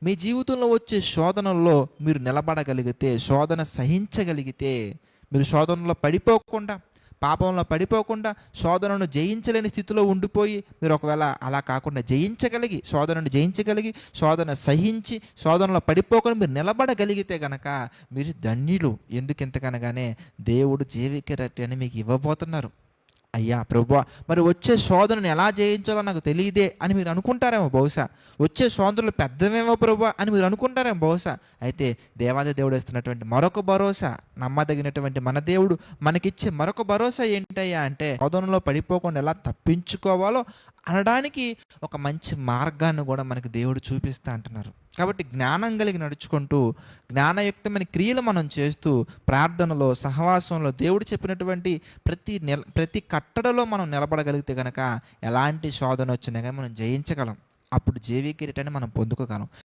మీ జీవితంలో వచ్చే శోధనల్లో మీరు నిలబడగలిగితే, శోధన సహించగలిగితే, మీరు శోధనలో పడిపోకుండా, పాపంలో పడిపోకుండా, శోధనను జయించలేని స్థితిలో ఉండిపోయి, మీరు ఒకవేళ అలా కాకుండా జయించగలిగి, శోధనను జయించగలిగి, శోధన సహించి, శోధనలో పడిపోకుండా మీరు నిలబడగలిగితే గనక మీరు ధన్యులు. ఎందుకింతకనగానే దేవుడు జీవికరట్టిని మీకు ఇవ్వబోతున్నారు. అయ్యా ప్రభువా, మరి వచ్చే శోధనను ఎలా జయించాలో నాకు తెలియదే అని మీరు అనుకుంటారేమో బహుశా. వచ్చే శోధనలు పెద్దవేమో ప్రభువా అని మీరు అనుకుంటారేమో బహుశా. అయితే దేవాది దేవుడు ఇస్తున్నటువంటి మరొక భరోసా, నమ్మదగినటువంటి మన దేవుడు మనకిచ్చే మరొక భరోసా ఏంటయ్యా అంటే, శోధనలో పడిపోకుండా ఎలా తప్పించుకోవాలో అనడానికి ఒక మంచి మార్గాన్ని కూడా మనకి దేవుడు చూపిస్తా అంటున్నారు. కాబట్టి జ్ఞానం కలిగి నడుచుకుంటూ, జ్ఞానయుక్తమైన క్రియలు మనం చేస్తూ, ప్రార్థనలో, సహవాసంలో దేవుడు చెప్పినటువంటి ప్రతి కట్టడలో మనం నిలబడగలిగితే కనుక ఎలాంటి శోధన వచ్చినా కానీ మనం జయించగలం. అప్పుడు జీవ కిరీటాన్ని మనం పొందుకోగలం.